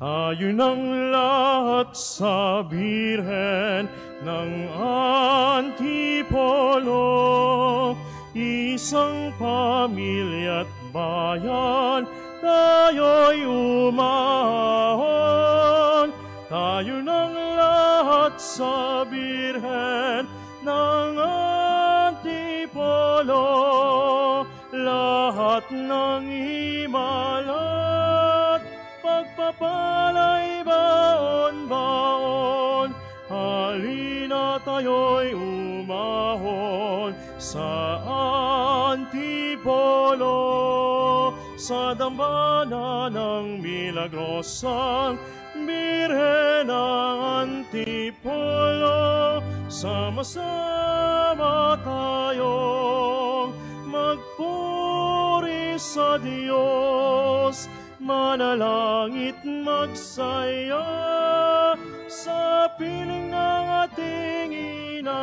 Tayo ng lahat sa Birhen ng Antipolo, isang pamilya't bayan, tayo'y umahon. Tayo ng lahat sa Birhen ng Antipolo, lahat ng himalat, pagpapalay baon-baon. Halina tayo'y umahon sa Antipolo, sa dambana ng milagrosang Birhen ng Antipolo. Sama-sama tayong magpuri sa Diyos, manalangit magsaya sa piling ng ating ina.